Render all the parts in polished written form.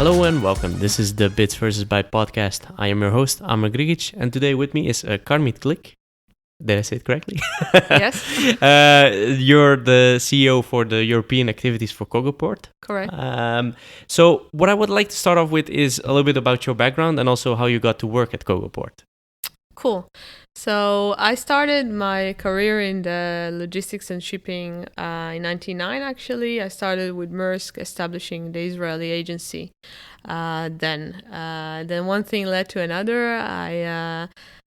Hello and welcome. This is the Bits vs. Bytes podcast. I am your host, Carmit Glik, and today with me is Carmit Glik. Did I say it correctly? Yes. You're the CEO for the European activities for Cogoport. Correct. So what I would like to start off with is a little bit about your background and also how you got to work at Cogoport. Cool. So I started my career in the logistics and shipping in 1999, actually. I started with Maersk establishing the Israeli agency. Then one thing led to another.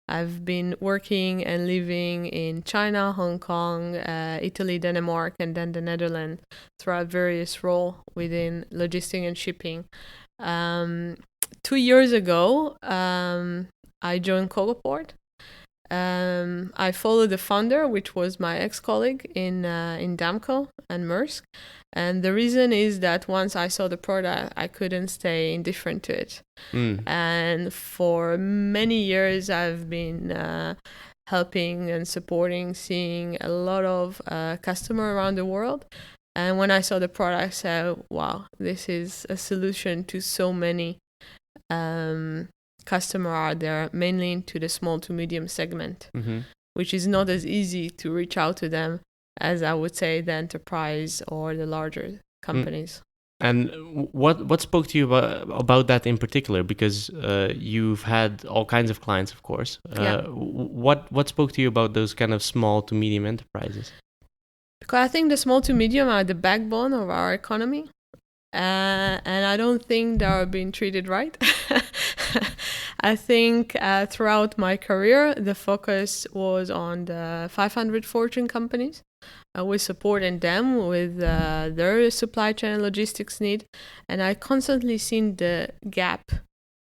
I've been working and living in China, Hong Kong, Italy, Denmark, and then the Netherlands throughout various roles within logistics and shipping. 2 years ago, I joined Cogoport. I followed the founder, which was my ex-colleague in Damco and Maersk. And the reason is that once I saw the product, I couldn't stay indifferent to it. And for many years, I've been helping and supporting, seeing a lot of customers around the world. And when I saw the product, I said, wow, this is a solution to so many customers out there, mainly into the small to medium segment, which is not as easy to reach out to them as I would say the enterprise or the larger companies. And what spoke to you about that in particular? Because you've had all kinds of clients, of course. What spoke to you about those kind of small to medium enterprises? Because I think the small to medium are the backbone of our economy. And I don't think they are being treated right. I think throughout my career, the focus was on the 500 Fortune companies. We're supporting them with their supply chain and logistics need. And I constantly seen the gap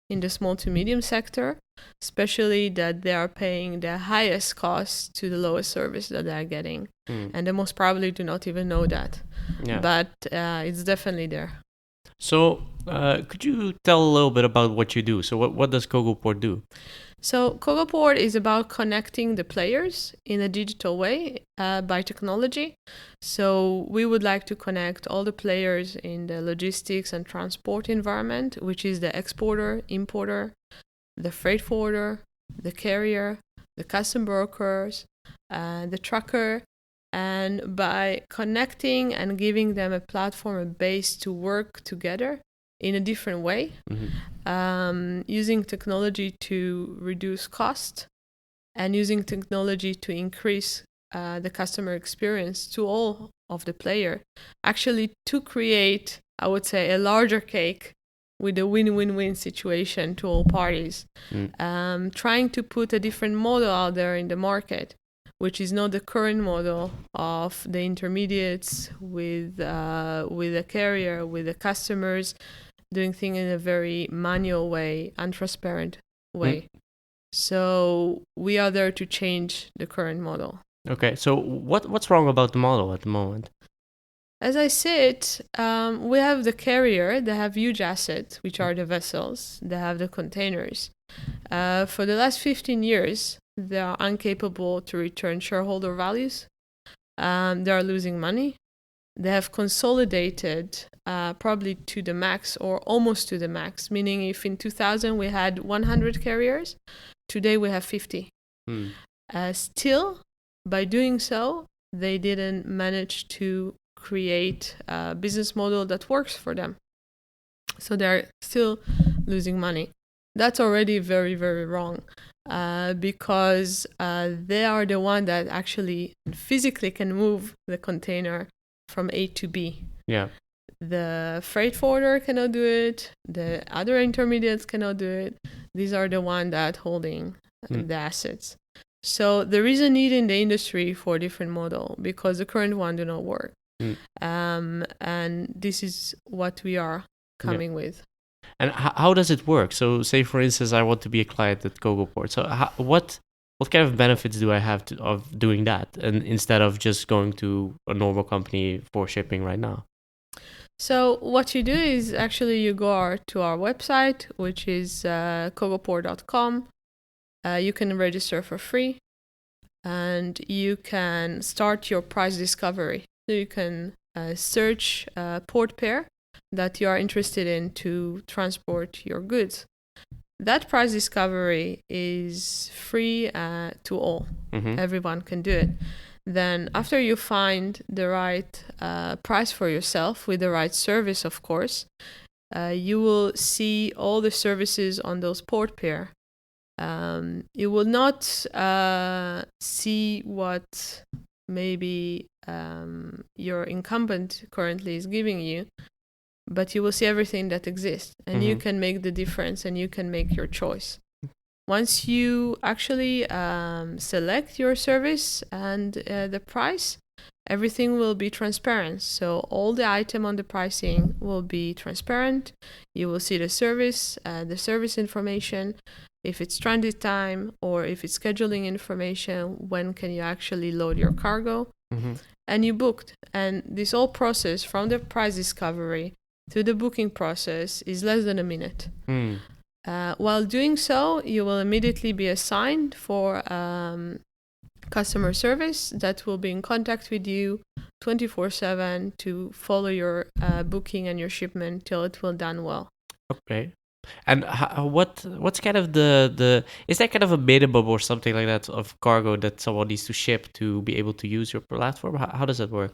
in the small to medium sector, especially that they are paying the highest cost to the lowest service that they're getting. And they most probably do not even know that. Yeah. But it's definitely there. So could you tell a little bit about what you do? So what does Cogoport do? So Cogoport is about connecting the players in a digital way by technology. So we would like to connect all the players in the logistics and transport environment, which is the exporter, importer, the freight forwarder, the carrier, the custom brokers, the trucker. And by connecting and giving them a platform, a base to work together in a different way, using technology to reduce cost and using technology to increase the customer experience to all of the player, actually to create, I would say, a larger cake with a win-win-win situation to all parties, trying to put a different model out there in the market, which is not the current model of the intermediates with a carrier, with the customers, doing things in a very manual way, untransparent way. So we are there to change the current model. Okay, so what's wrong about the model at the moment? As I said, we have the carrier, they have huge assets, which are the vessels, they have the containers. For the last 15 years, they are incapable to return shareholder values. They are losing money. They have consolidated probably to the max or almost to the max, meaning if in 2000 we had 100 carriers, today we have 50. Still, by doing so, they didn't manage to create a business model that works for them. So they're still losing money. That's already very, very wrong. Because they are the one that actually physically can move the container from A to B. Yeah. The freight forwarder cannot do it. The other intermediates cannot do it. These are the one that holding the assets. So there is a need in the industry for a different model because the current one do not work. And this is what we are coming with. And how does it work? So say, for instance, I want to be a client at Cogoport. So what kind of benefits do I have of doing that and instead of just going to a normal company for shipping right now? So what you do is actually you go to our website, which is cogoport.com. You can register for free and you can start your price discovery. So you can search port pair that you are interested in to transport your goods. That price discovery is free to all. Everyone can do it. Then after you find the right price for yourself with the right service, of course, you will see all the services on those port pair. You will not see what maybe your incumbent currently is giving you, but you will see everything that exists, and you can make the difference, and you can make your choice. Once you actually select your service and the price, everything will be transparent. So all the item on the pricing will be transparent. You will see the service information, if it's transit time or if it's scheduling information, when can you actually load your cargo, and you booked. And this whole process from the price discovery to the booking process is less than a minute. While doing so, you will immediately be assigned for customer service that will be in contact with you 24/7 to follow your booking and your shipment till it will done well. Okay. And what's kind of the is there kind of a minimum or something like that of cargo that someone needs to ship to be able to use your platform? How does that work?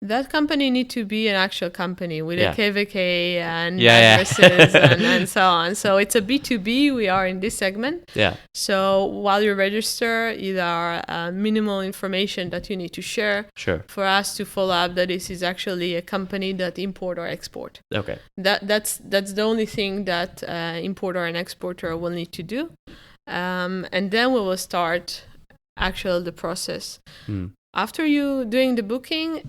That company need to be an actual company with a KVK and Yeah. addresses and so on. So it's a B2B. We are in this segment. Yeah. So while you register, there are minimal information that you need to share for us to follow up that this is actually a company that import or export. Okay. That's the only thing that importer and exporter will need to do. And then we will start the process. After you doing the booking,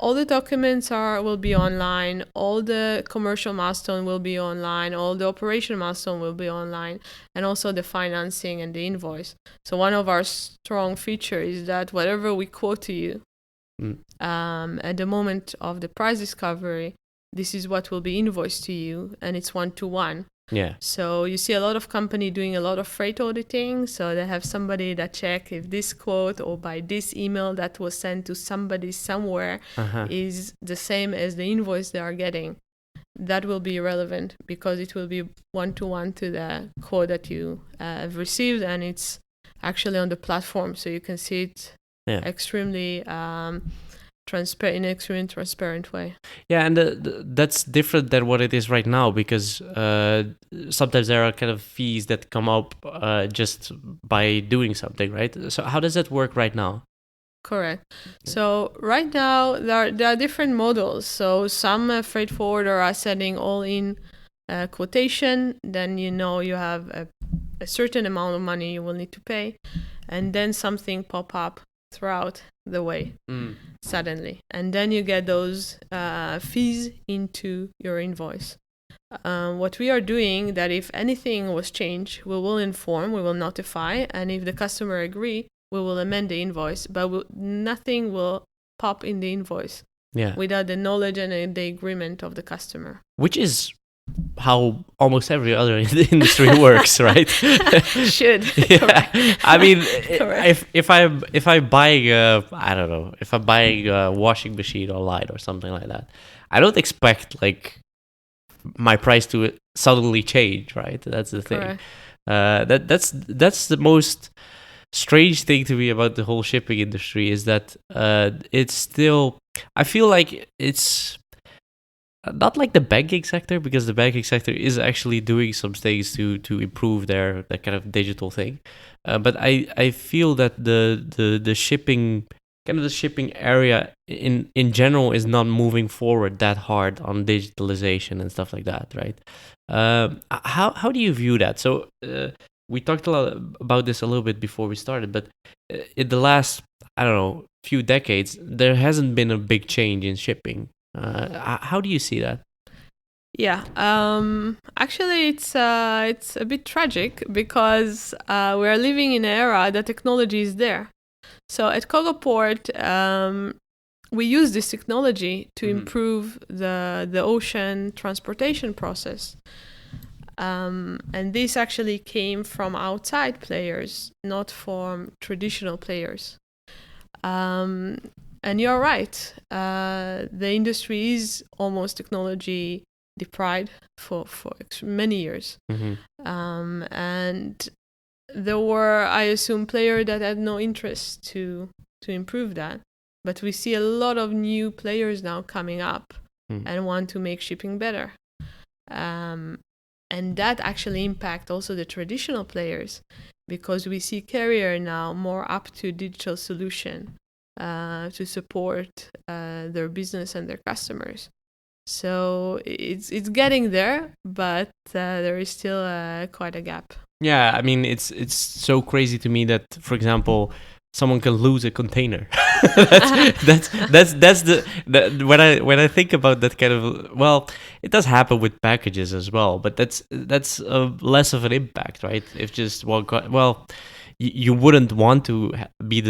all the documents will be online, all the commercial milestone will be online, all the operation milestone will be online, and also the financing and the invoice. So one of our strong features is that whatever we quote to you at the moment of the price discovery, this is what will be invoiced to you, and it's 1-to-1. Yeah. So you see a lot of company doing a lot of freight auditing. So they have somebody that check if this quote or by this email that was sent to somebody somewhere is the same as the invoice they are getting. That will be irrelevant because it will be 1-to-1 to the quote that you have received, and it's actually on the platform, so you can see it extremely in an extremely transparent way. Yeah, and that's different than what it is right now, because sometimes there are kind of fees that come up just by doing something, right? So how does that work right now? Correct. So right now there are different models. So some freight forwarder are setting all-in quotation. Then you have a certain amount of money you will need to pay, and then something pop up throughout the way suddenly, and then you get those fees into your invoice. What we are doing, that if anything was changed, we will inform, we will notify, and if the customer agree, we will amend the invoice, but nothing will pop in the invoice without the knowledge and the agreement of the customer. Which is how almost every other industry works, right? Should. I mean, if I'm buying if I'm buying a washing machine online or something like that, I don't expect like my price to suddenly change, right? That's the thing. That's the most strange thing to me about the whole shipping industry, is that it's still, I feel like it's not like the banking sector, because the banking sector is actually doing some things to improve that kind of digital thing. But I feel that the shipping area in general is not moving forward that hard on digitalization and stuff like that, right? How do you view that? So we talked a lot about this a little bit before we started, but in the last, I don't know, few decades, there hasn't been a big change in shipping. How do you see that? Yeah, actually, it's a bit tragic, because we are living in an era that technology is there. So at Cogoport, we use this technology to improve the ocean transportation process. And this actually came from outside players, not from traditional players. And you're right. The industry is almost technology deprived for many years. And there were, I assume, players that had no interest to improve that. But we see a lot of new players now coming up and want to make shipping better. And that actually impact also the traditional players, because we see carrier now more up to digital solution to support their business and their customers. So it's getting there, but there is still quite a gap. Yeah, I mean, it's so crazy to me that, for example, someone can lose a container. that's the when I think about that kind of, well, it does happen with packages as well, but that's less of an impact, right? If just you wouldn't want to be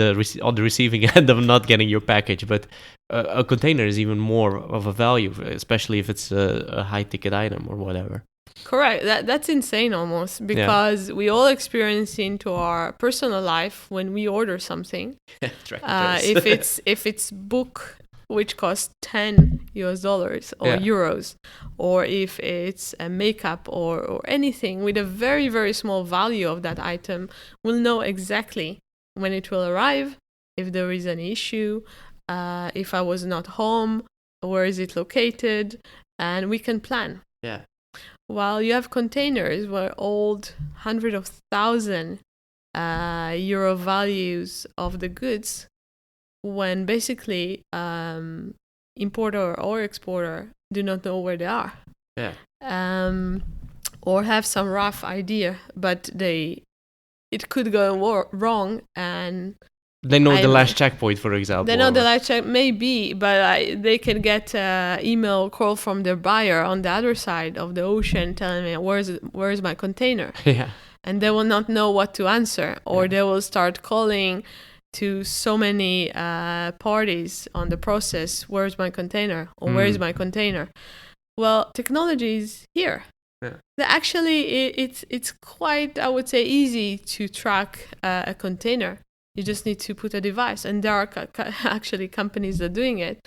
on the receiving end of not getting your package, but a container is even more of a value, especially if it's a high ticket item or whatever. Correct. That's insane almost, because we all experience into our personal life when we order something. If it's book, which costs $10 or euros, or if it's a makeup or anything with a very, very small value of that item, we'll know exactly when it will arrive, if there is an issue, if I was not home, where is it located, and we can plan. Yeah. While you have containers where old hundreds of thousands euro values of the goods, when basically importer or exporter do not know where they are. Yeah. Or have some rough idea, but it could go wrong, and they know the last checkpoint, for example. They know the last check, maybe, but they can get an email call from their buyer on the other side of the ocean telling me, where's my container? Yeah. And they will not know what to answer, or they will start calling to so many parties on the process, where's my container? Or where is my container? Well, technology is here. Yeah. Actually, it's quite, I would say, easy to track a container. You just need to put a device, and there are actually companies that are doing it.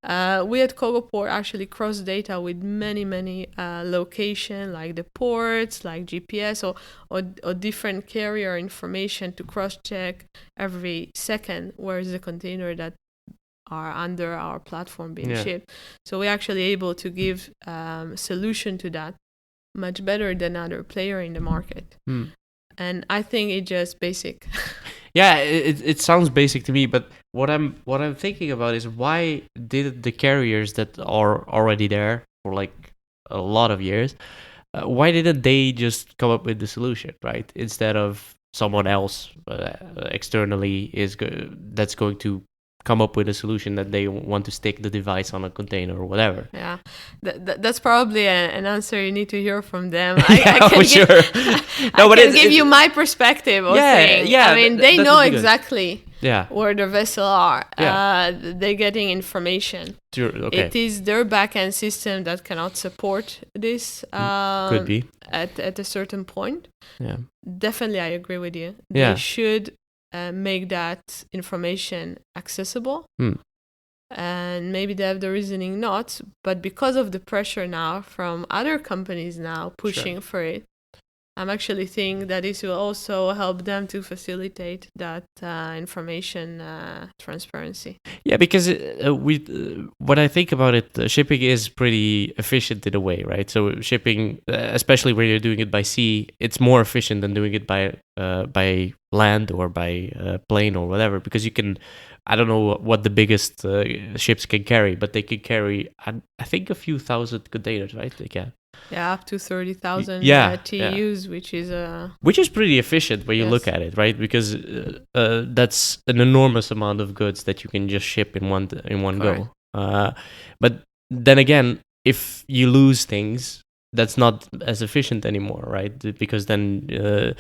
We at Cogoport actually cross data with many locations, like the ports, like GPS, or different carrier information to cross-check every second where is the container that are under our platform being shipped. So we're actually able to give solution to that much better than other player in the market. And I think it's just basic. Yeah, it sounds basic to me, but what I'm thinking about is, why did the carriers that are already there for like a lot of years, why didn't they just come up with the solution, right? Instead of someone else externally that's going to come up with a solution that they want to stick the device on a container or whatever. Yeah, that's probably an answer you need to hear from them. I can give you my perspective of things. Yeah, I mean, they know exactly yeah. where the vessel are. Yeah. They're getting information. Sure, okay. It is their backend system that cannot support this. Could be. At a certain point. Yeah. Definitely, I agree with you. Yeah. They should make that information accessible. And maybe they have the reasoning not, but because of the pressure now from other companies now pushing for it, I'm actually thinking that this will also help them to facilitate that information transparency. Yeah, because when I think about it, shipping is pretty efficient in a way, right? So shipping, especially when you're doing it by sea, it's more efficient than doing it by land or by plane or whatever, because you can, I don't know what the biggest ships can carry, but they can carry, I think, a few thousand containers, right? They can. Yeah, up to 30,000 TEUs, which is pretty efficient when you look at it, right? Because that's an enormous amount of goods that you can just ship in one go. But then again, if you lose things, that's not as efficient anymore, right? Because then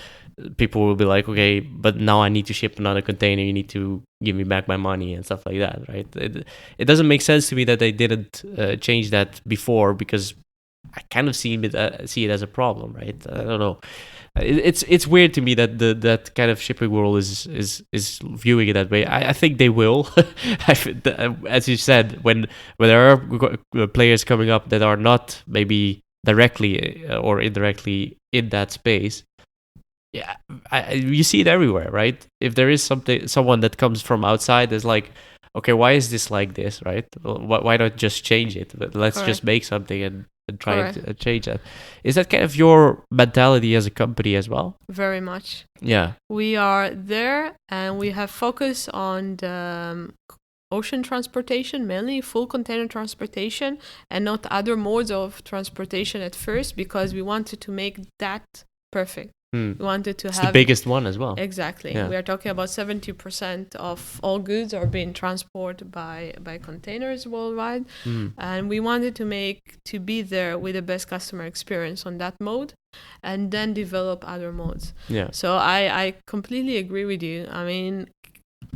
people will be like, okay, but now I need to ship another container. You need to give me back my money and stuff like that, right? It doesn't make sense to me that they didn't change that before, because I kind of see it as a problem, right? I don't know. It's weird to me that that kind of shipping world is viewing it that way. I think they will. As you said, when there are players coming up that are not maybe directly or indirectly in that space, yeah, you see it everywhere, right? If there is someone that comes from outside, is like, okay, why is this like this, right? Why not just change it? Let's Correct. just make something and try Correct. and change that. Is that kind of your mentality as a company as well? Very much. Yeah. We are there, and we have focus on the ocean transportation, mainly full container transportation, and not other modes of transportation at first, because we wanted to make that perfect. We wanted to It's have the biggest one as well. Exactly. Yeah. We are talking about 70% of all goods are being transported by containers worldwide. And we wanted to be there with the best customer experience on that mode, and then develop other modes. Yeah. So I completely agree with you. I mean,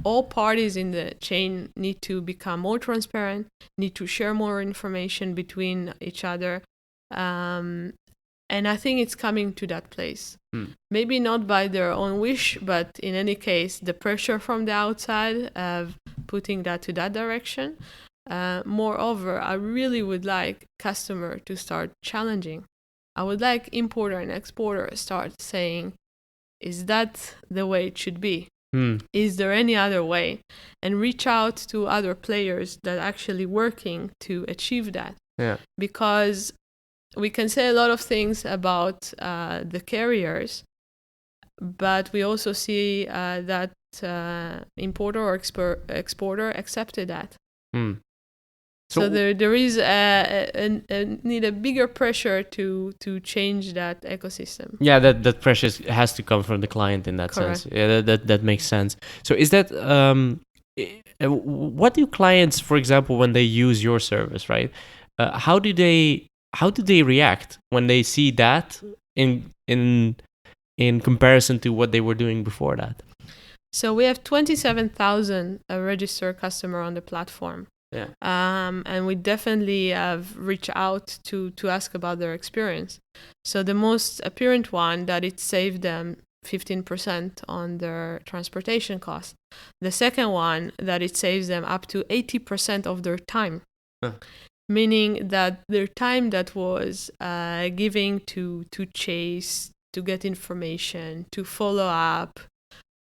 all parties in the chain need to become more transparent, need to share more information between each other. And I think it's coming to that place. Maybe not by their own wish, but in any case, the pressure from the outside putting that to that direction. Moreover, I really would like customer to start challenging. I would like importer and exporter start saying, is that the way it should be? Is there any other way? And reach out to other players that are actually working to achieve that. Yeah. Because we can say a lot of things about the carriers, but we also see that importer or exporter accepted that. So there is need a bigger pressure to change that ecosystem. Yeah, that pressure has to come from the client in that Correct. sense. Yeah, that makes sense. So is that what do clients, for example, when they use your service, right? How do they react when they see that in comparison to what they were doing before that? So we have 27,000 registered customer on the platform. Yeah. And we definitely have reached out to ask about their experience. So the most apparent one, that it saved them 15% on their transportation costs. The second one, that it saves them up to 80% of their time. Meaning that their time that was giving to chase, to get information, to follow up,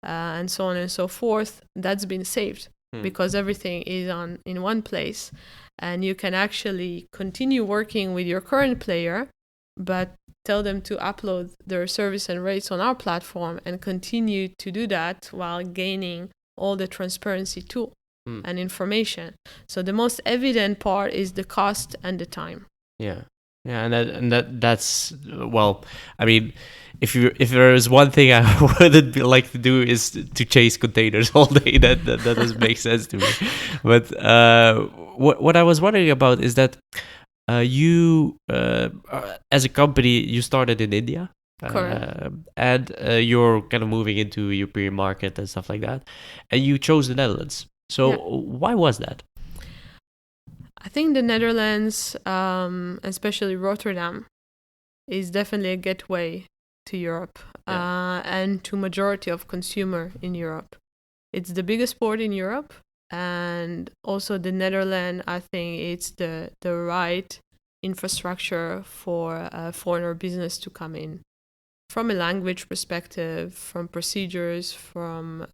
and so on and so forth, that's been saved. Because everything is in one place, and you can actually continue working with your current player, but tell them to upload their service and rates on our platform and continue to do that while gaining all the transparency tool and information. So the most evident part is the cost and the time. Yeah. Yeah, and that's well, I mean, if there is one thing I wouldn't like to do is to chase containers all day. That doesn't make sense to me. But what I was wondering about is that you as a company, you started in India. Correct. And you're kind of moving into European market and stuff like that, and you chose the Netherlands. So why was that? I think the Netherlands, especially Rotterdam, is definitely a gateway to Europe and to majority of consumer in Europe. It's the biggest port in Europe, and also the Netherlands, I think it's the right infrastructure for foreigner business to come in. From a language perspective, from procedures, from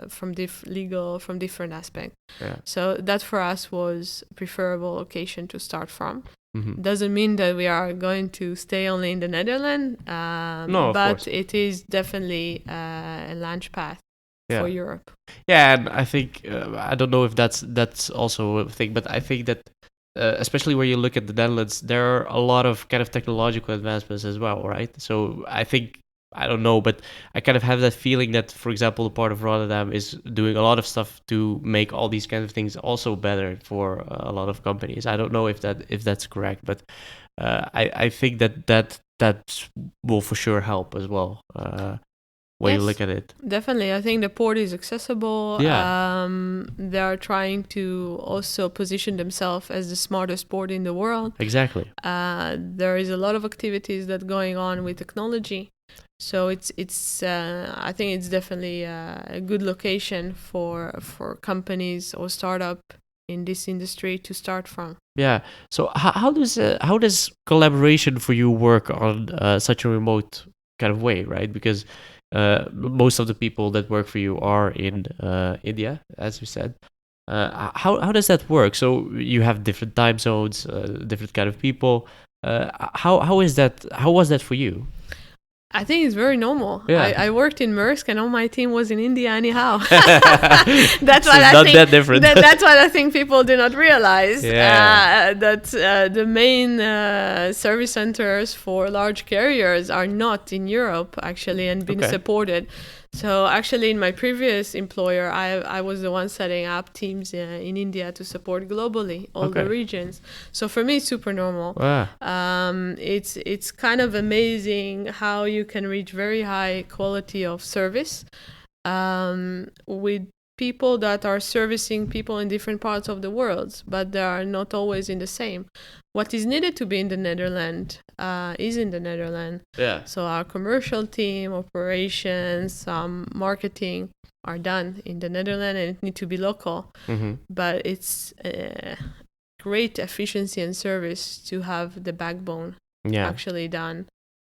legal, from different aspects. Yeah. So that for us was a preferable location to start from. Mm-hmm. Doesn't mean that we are going to stay only in the Netherlands, No, but it is definitely a launch path for Europe. Yeah, and I think I don't know if that's also a thing, but I think that especially where you look at the Netherlands, there are a lot of kind of technological advancements as well, right? So I think, I don't know, but I kind of have that feeling that, for example, the part of Rotterdam is doing a lot of stuff to make all these kind of things also better for a lot of companies. I don't know if that's correct, but I think that will for sure help as well. when you Yes. look at it. Definitely, I think the port is accessible. Yeah. They are trying to also position themselves as the smartest port in the world. Exactly. There is a lot of activities that going on with technology, so it's I think it's definitely a good location for companies or startup in this industry to start from. Yeah. So how does collaboration for you work on such a remote kind of way, right? Because most of the people that work for you are in India, as you said. How does that work? So you have different time zones, different kind of people. How is that? How was that for you? I think it's very normal. Yeah. I worked in Maersk and all my team was in India anyhow. That's what I not think. that different. That's what I think people do not realize. Yeah. That the main service centers for large carriers are not in Europe actually and being Okay. supported. So actually, in my previous employer, I was the one setting up teams in India to support globally all the Okay. regions. So for me, it's super normal. Wow. It's kind of amazing how you can reach very high quality of service with people that are servicing people in different parts of the world, but they are not always in the same. What is needed to be in the Netherlands is in the Netherlands. Yeah. So our commercial team, operations, marketing are done in the Netherlands, and it needs to be local. Mm-hmm. But it's great efficiency and service to have the backbone actually done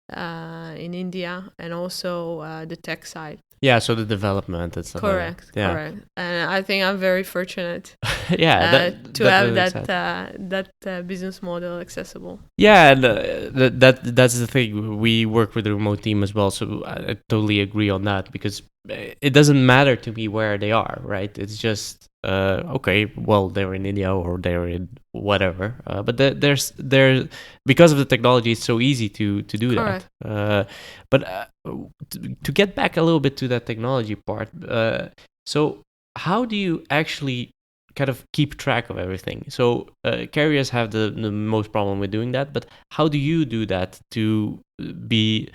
in India, and also the tech side. Yeah, so the development and stuff. Correct, like that. Yeah. correct. And I think I'm very fortunate Yeah, to have that business model accessible. Yeah, and that's the thing. We work with a remote team as well, so I totally agree on that, because it doesn't matter to me where they are, right? It's just okay, well, they're in India or they're in whatever, but there's because of the technology, it's so easy to do Correct. that. But to get back a little bit to that technology part, so how do you actually kind of keep track of everything? So carriers have the most problem with doing that, but how do you do that to be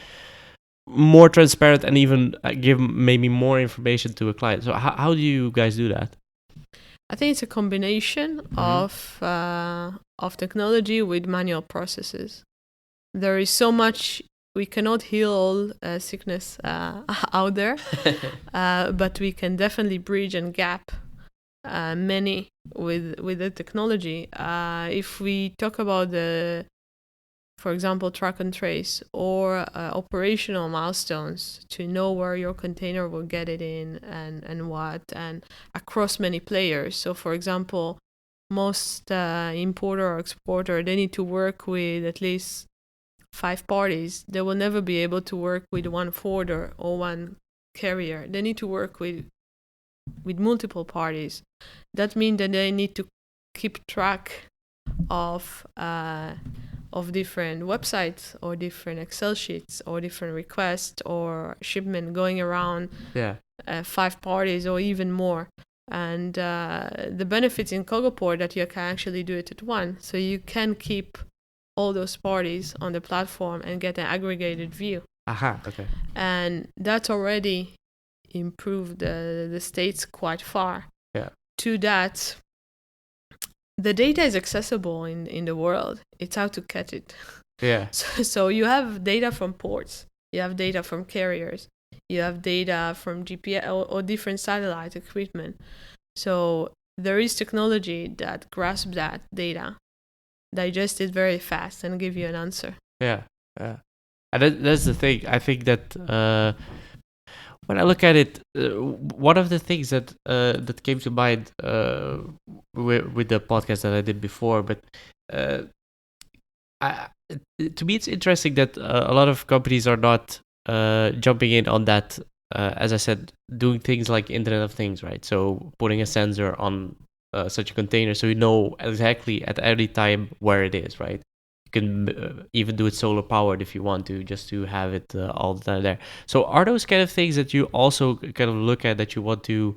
more transparent and even give maybe more information to a client? So how do you guys do that? I think it's a combination of technology with manual processes. There is so much. We cannot heal sickness out there, but we can definitely bridge and gap many with the technology. If we talk about for example, track and trace or operational milestones to know where your container will get it in and what, and across many players. So, for example, most importer or exporter, they need to work with at least 5 parties. They will never be able to work with one forwarder or one carrier. They need to work with multiple parties. That means that they need to keep track of different websites or different Excel sheets or different requests or shipment going around 5 parties or even more. And the benefits in Cogoport that you can actually do it at once, so you can keep all those parties on the platform and get an aggregated view. Okay. And that's already improved the states quite far. Yeah. To that, the data is accessible in the world. It's how to catch it. Yeah. So you have data from ports, you have data from carriers, you have data from GPS or different satellite equipment. So there is technology that grasps that data, digest it very fast, and give you an answer. Yeah. And that's the thing. I think that when I look at it, one of the things that came to mind with the podcast that I did before, but to me it's interesting that a lot of companies are not jumping in on that. As I said, doing things like Internet of Things, right? So putting a sensor on such a container, so you know exactly at any time where it is, right? You can even do it solar powered if you want to, just to have it all the time there. So are those kind of things that you also kind of look at, that you want to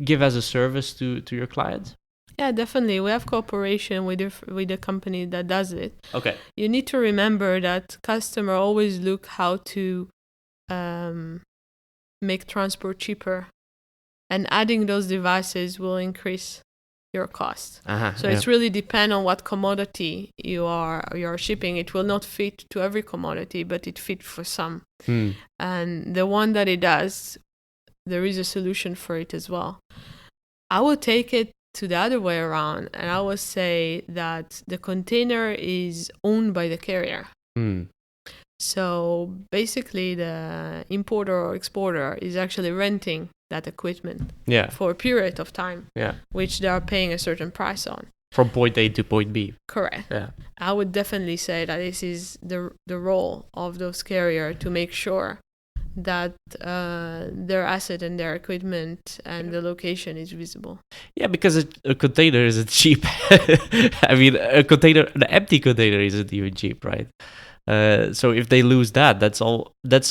give as a service to your clients? Yeah, definitely. We have cooperation with the company that does it. Okay. You need to remember that customer always look how to make transport cheaper, and adding those devices will increase your cost. So it's really depend on what commodity you're shipping. It will not fit to every commodity, but it fit for some. And the one that it does, there is a solution for it as well. I would take it to the other way around, and I would say that the container is owned by the carrier. So basically the importer or exporter is actually renting that equipment for a period of time, which they are paying a certain price on. From point A to point B. Correct. Yeah. I would definitely say that this is the role of those carriers to make sure that their asset and their equipment and the location is visible. Yeah, because a container isn't cheap. I mean, an empty container isn't even cheap, right? So if they lose that, that's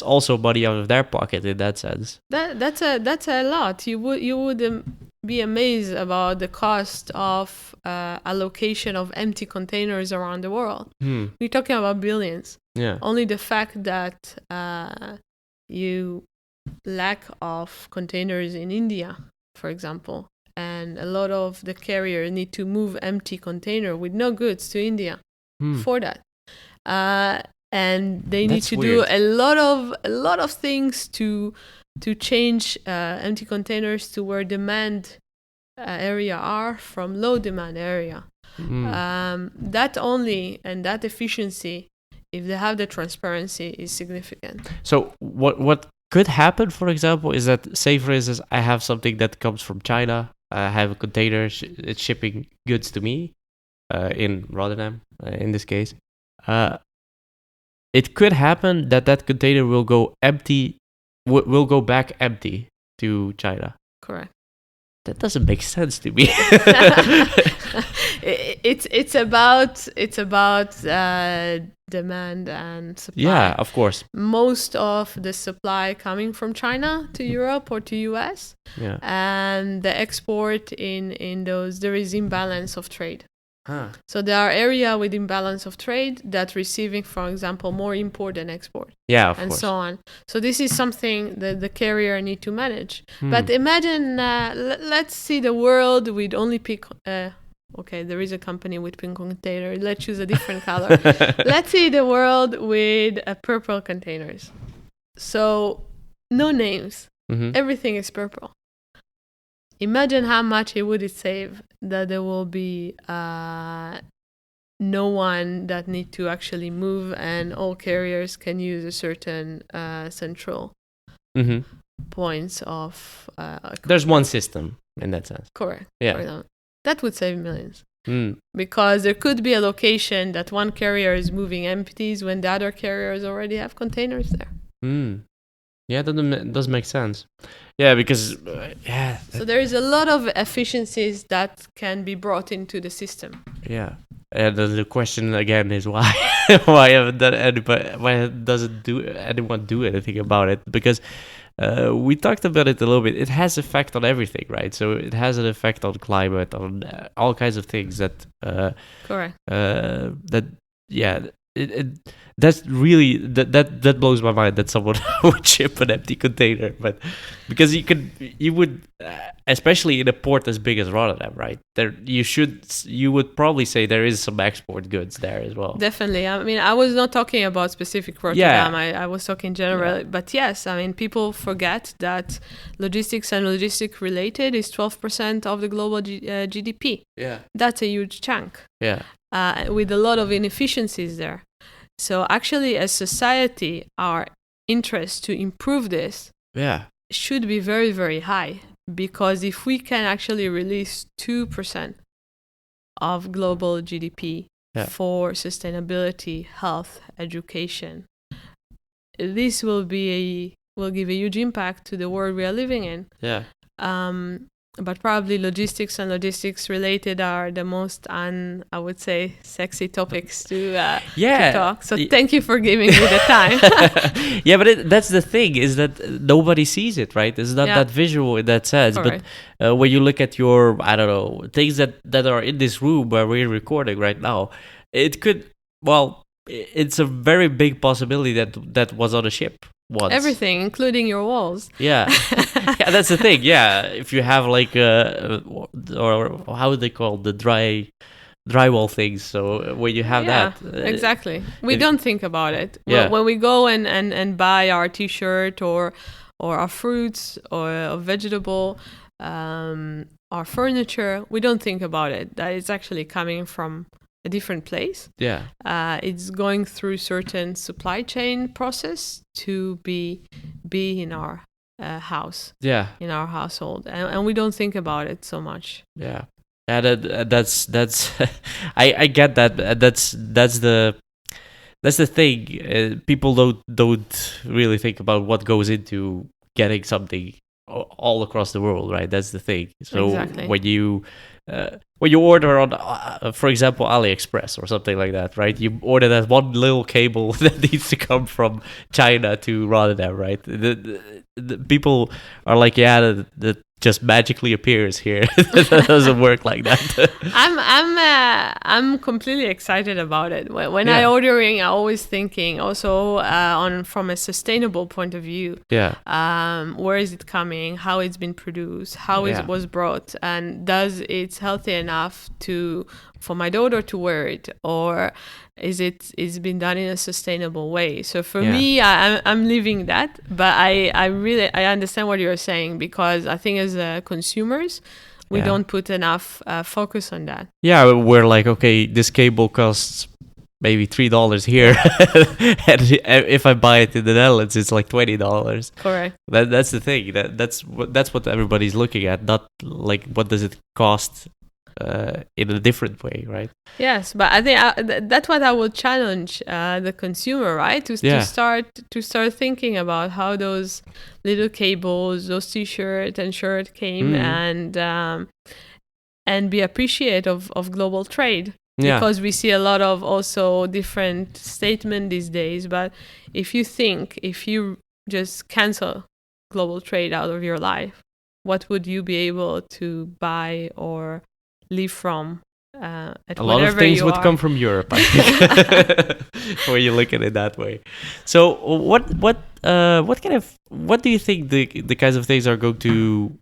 also money out of their pocket in that sense. That's a lot. You would be amazed about the cost of allocation of empty containers around the world. We're talking about billions. Yeah. Only the fact that you lack of containers in India, for example, and a lot of the carriers need to move empty container with no goods to India for that. And they need to do a lot of things to change empty containers to where demand area are from low demand area. That only and that efficiency, if they have the transparency, is significant. So what could happen, for example, is that, say for instance, I have something that comes from China. I have a container, it's shipping goods to me in Rotterdam, in this case. It could happen that container will go empty, will go back empty to China. Correct. That doesn't make sense to me. It's about demand and supply. Yeah, of course. Most of the supply coming from China to Europe or to US, and the export in those, there is imbalance of trade. So there are areas with imbalance of trade that receiving, for example, more import than export. Yeah, of and course. so on. So this is something that the carrier need to manage. But imagine, let's see the world with only pink. Okay, there is a company with pink container. Let's choose a different color. Let's see the world with purple containers. So no names. Everything is purple. Imagine how much it would save that there will be no one that need to actually move, and all carriers can use a certain central points of. There's one system in that sense. Correct. Yeah. That would save millions. Because there could be a location that one carrier is moving empties when the other carriers already have containers there. Yeah, that does make sense. Yeah, because So there is a lot of efficiencies that can be brought into the system. Yeah, and the question again is why? Why doesn't anyone do anything about it? Because we talked about it a little bit. It has effect on everything, right? So it has an effect on climate, on all kinds of things that. Correct. That's really that blows my mind that someone would ship an empty container, but because you would especially in a port as big as Rotterdam, right? You would probably say there is some export goods there as well. Definitely. I mean, I was not talking about specific Rotterdam. I was talking generally, but yes, I mean, people forget that logistics and logistic related is 12% of the global GDP. Yeah, that's a huge chunk. Yeah, with a lot of inefficiencies there. So actually, as society, our interest to improve this should be very, very high. Because if we can actually release 2% of global GDP for sustainability, health, education, this will give a huge impact to the world we are living in. Yeah. But probably logistics and logistics related are the most I would say, sexy topics to talk. So thank you for giving me the time. Yeah, but that's the thing, is that nobody sees it, right? It's not that visual in that sense. Correct. But when you look at your, I don't know, things that are in this room where we're recording right now, it could, it's a very big possibility that was on a ship. wants. Everything, including your walls. Yeah, yeah, that's the thing. Yeah, if you have like or how would they call the drywall things? So when you have Yeah, that, exactly. We don't think about it. Yeah. When we go and buy our T-shirt or our fruits or a vegetable, our furniture, we don't think about it. That it's actually coming from a different place. Yeah. It's going through certain supply chain process to be in our house. Yeah. In our household, and we don't think about it so much. Yeah. Yeah, that's I get that. That's the thing. People don't really think about what goes into getting something all across the world, right? That's the thing. So Exactly. when you order on, for example, AliExpress or something like that, right? You order that one little cable that needs to come from China to Rotterdam, right? The people are like, yeah, that just magically appears here. That doesn't work like that. I'm completely excited about it. When I ordering, I always thinking also from a sustainable point of view. Yeah. Where is it coming? How it's been produced? How it was brought? And does it's healthy enough for my daughter to wear it, or is it's been done in a sustainable way? So for me, I'm living that, but I really understand what you're saying, because I think as consumers, we don't put enough focus on that. Yeah, we're like, okay, this cable costs maybe $3 here, and if I buy it in the Netherlands, it's like $20. Correct. That's the thing. That's what everybody's looking at, not like what does it cost in a different way, right? Yes, but I think that's what I would challenge the consumer, right? To start thinking about how those little cables, those T-shirt and shirt came, and be appreciative of global trade. Yeah. Because we see a lot of also different statements these days. But if you just cancel global trade out of your life, what would you be able to buy or live from? At a lot of things would come from Europe, I think, when you look at it that way. So what do you think the kinds of things are going to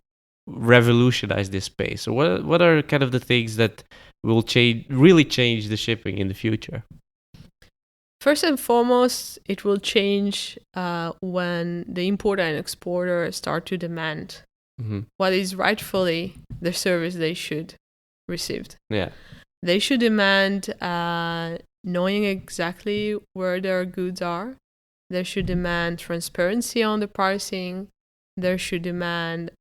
revolutionize this space? So what are kind of the things that will really change the shipping in the future? First and foremost, it will change when the importer and exporter start to demand what is rightfully the service they should receive. Yeah. They should demand knowing exactly where their goods are. They should demand transparency on the pricing. They should demand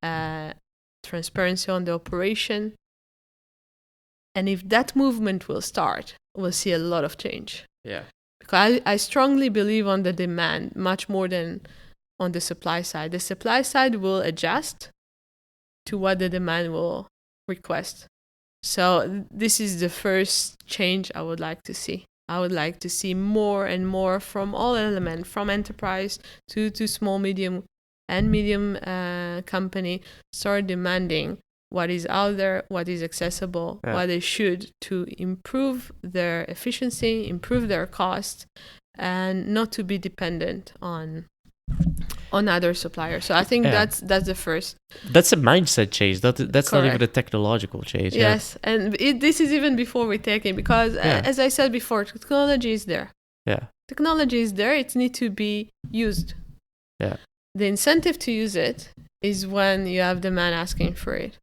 transparency on the operation. And if that movement will start, we'll see a lot of change. Yeah. Because I strongly believe on the demand much more than on the supply side. The supply side will adjust to what the demand will request. So this is the first change I would like to see. I would like to see more and more from all elements, from enterprise to small, medium company, start demanding what is out there, what is accessible, what they should to improve their efficiency, improve their cost, and not to be dependent on other suppliers. So I think that's the first. That's a mindset change. That's not even a technological change. Yes, and this is even before we take it, because as I said before, technology is there. Yeah. Technology is there. It needs to be used. Yeah. The incentive to use it is when you have demand asking for it.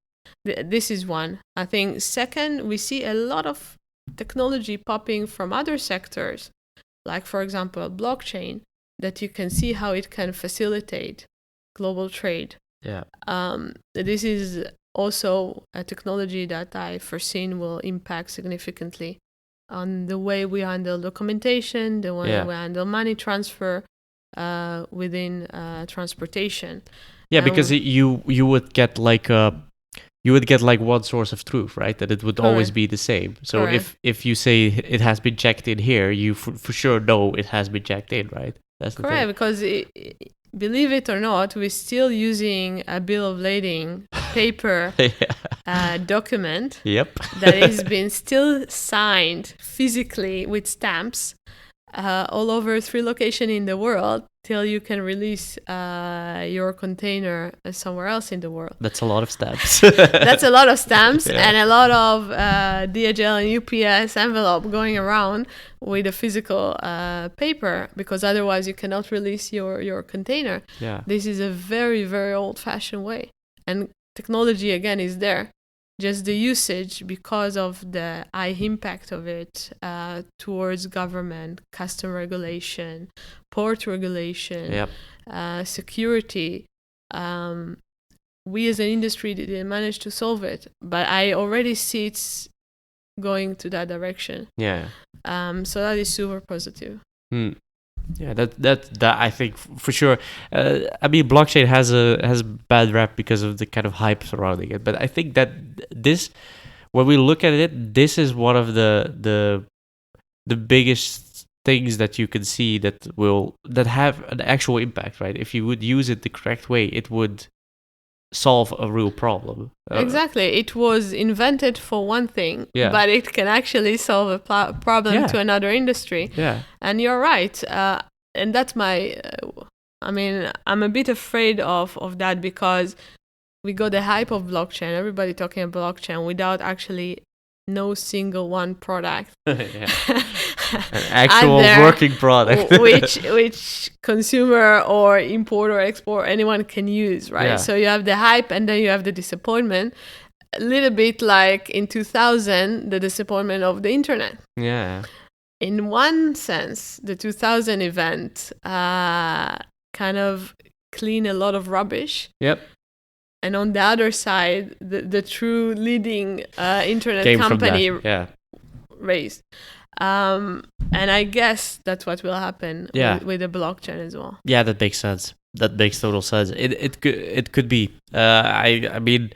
This is one. I think second, we see a lot of technology popping from other sectors, like for example, blockchain, that you can see how it can facilitate global trade. Yeah. This is also a technology that I foreseen will impact significantly on the way we handle documentation, the way we handle money transfer within transportation. Yeah, because you would get like one source of truth, right? That it would always be the same. So if you say it has been checked in here, you for sure know it has been checked in, right? That's the thing. Because believe it or not, we're still using a bill of lading paper document that has been still signed physically with stamps all over 3 locations in the world till you can release your container somewhere else in the world. That's a lot of stamps. That's a lot of stamps Yeah. and a lot of DHL and UPS envelope going around with a physical paper, because otherwise you cannot release your container. Yeah. This is a very, very old-fashioned way. And technology, again, is there. Just the usage, because of the high impact of it towards government, custom regulation, port regulation, Yep. security, we as an industry didn't manage to solve it. But I already see it's going to that direction. Yeah. So that is super positive. Yeah, that I think for sure. I mean, blockchain has a bad rap because of the kind of hype surrounding it. But I think that this, when we look at it, this is one of the biggest things that you can see that have an actual impact, right? If you would use it the correct way, it would solve a real problem. Exactly. It was invented for one thing, Yeah. but it can actually solve a problem Yeah. to another industry. Yeah. And you're right. And that's my, I'm a bit afraid of that, because we got the hype of blockchain, everybody talking about blockchain without actually no single one product. Yeah. An actual there, working product. which consumer or import or export anyone can use, right? Yeah. So you have the hype and then you have the disappointment, a little bit like in 2000 the disappointment of the internet. Yeah. In one sense, the 2000 event kind of cleaned a lot of rubbish. Yep. And on the other side, the true leading internet Came from company that. Yeah. raised. And I guess that's what will happen with the blockchain as well. Yeah, that makes sense. That makes total sense. It could be. I mean,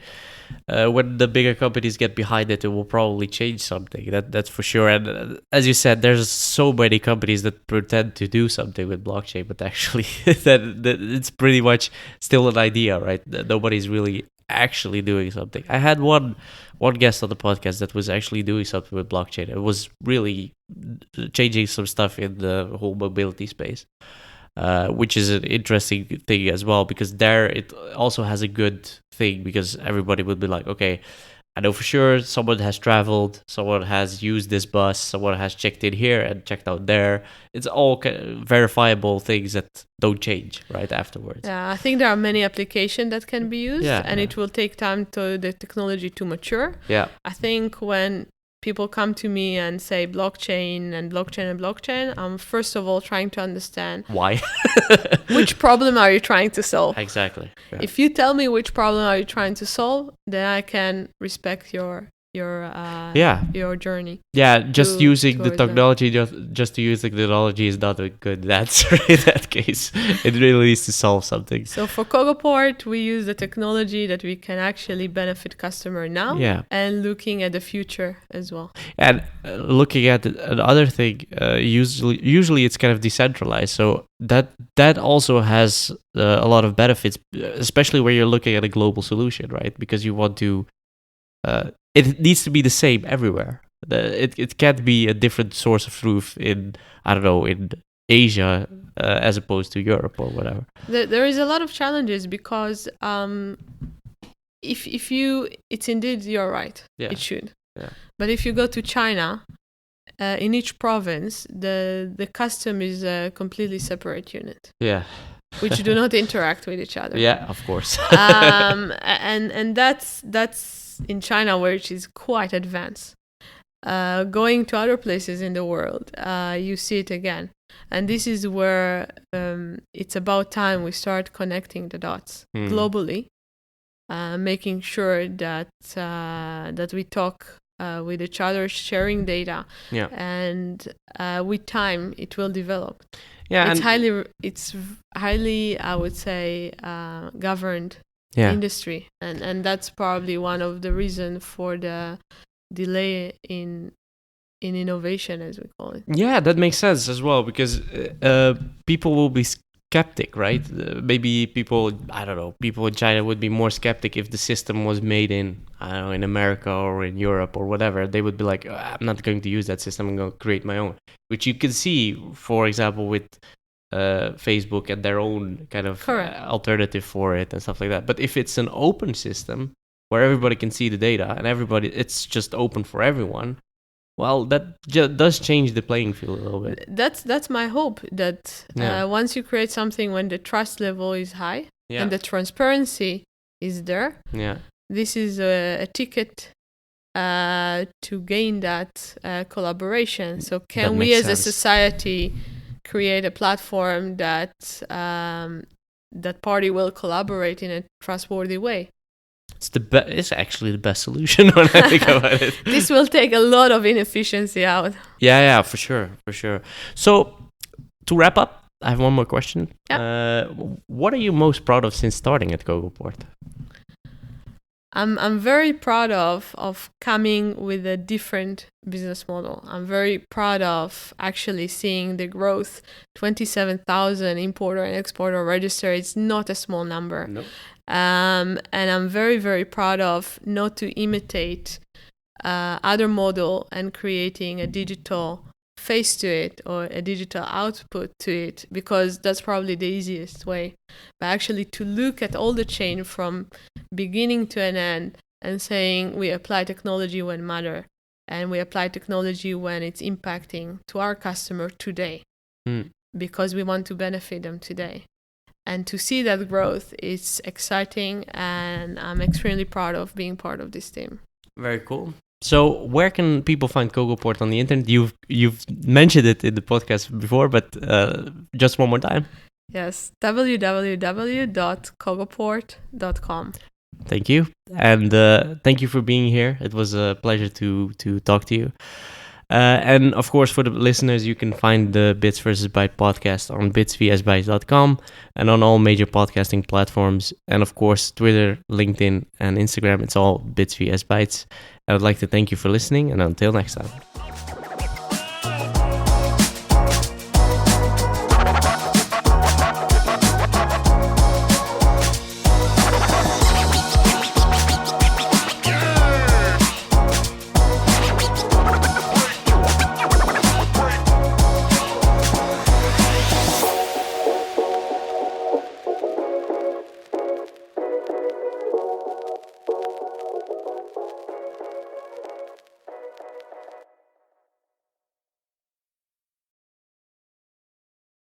when the bigger companies get behind it, it will probably change something. That's for sure. And as you said, there's so many companies that pretend to do something with blockchain, but actually, that it's pretty much still an idea, right? Nobody's really actually doing something. I had one guest on the podcast that was actually doing something with blockchain. It was really changing some stuff in the whole mobility space, which is an interesting thing as well, because there it also has a good thing, because everybody would be like, okay, I know for sure someone has traveled, someone has used this bus, someone has checked in here and checked out there. It's all verifiable things that don't change right afterwards. Yeah, I think there are many applications that can be used, and it will take time to the technology to mature. Yeah. I think when people come to me and say blockchain, I'm first of all trying to understand why. Which problem are you trying to solve? Exactly. Yeah. If you tell me which problem are you trying to solve, then I can respect your journey. Yeah, just using the technology, just to use the technology is not a good answer in that case. It really needs to solve something. So for Cogoport, we use the technology that we can actually benefit customer now, and looking at the future as well. And looking at another thing, usually it's kind of decentralized, so that also has a lot of benefits, especially where you're looking at a global solution, right? Because you want to. It needs to be the same everywhere. It can't be a different source of truth in Asia as opposed to Europe or whatever. There is a lot of challenges, because if you, it's indeed, you're right. Yeah. It should. Yeah. But if you go to China, in each province, the custom is a completely separate unit. Yeah. Which do not interact with each other. Yeah, of course. And that's in China, which is quite advanced. Going to other places in the world, you see it again. And this is where it's about time we start connecting the dots globally, making sure that we talk with each other, sharing data, and with time it will develop. Yeah, it's highly, I would say, governed industry, and that's probably one of the reasons for the delay in innovation, as we call it. Yeah, that makes sense as well, because people will be skeptic, right? Maybe people, I don't know, people in China would be more skeptic if the system was made in, I don't know, in America or in Europe or whatever. They would be like, I'm not going to use that system. I'm going to create my own. Which you can see, for example, with Facebook and their own kind of alternative for it and stuff like that. But if it's an open system where everybody can see the data and it's just open for everyone, well, that does change the playing field a little bit. That's my hope, that once you create something when the trust level is high and the transparency is there, this is a ticket to gain that collaboration. So can we as a society create a platform that that party will collaborate in a trustworthy way? It's actually the best solution when I think about it. This will take a lot of inefficiency out. Yeah, for sure. So to wrap up, I have one more question. What are you most proud of since starting at Cogoport? I'm very proud of coming with a different business model. I'm very proud of actually seeing the growth. 27,000 importer and exporter registered. It's not a small number. No. And I'm very, very proud of not to imitate other model and creating a digital face to it or a digital output to it, because that's probably the easiest way. But actually to look at all the chain from beginning to an end and saying we apply technology when matter, and we apply technology when it's impacting to our customer today, because we want to benefit them today. And to see that growth is exciting, and I'm extremely proud of being part of this team. Very cool. So where can people find Cogoport on the internet? You've mentioned it in the podcast before, but just one more time. Yes, www.cogoport.com. Thank you. And thank you for being here. It was a pleasure to talk to you. And of course, for the listeners, you can find the Bits vs. Bytes podcast on bitsvsbytes.com and on all major podcasting platforms. And of course, Twitter, LinkedIn, and Instagram. It's all Bits vs. Bytes. I would like to thank you for listening, and until next time.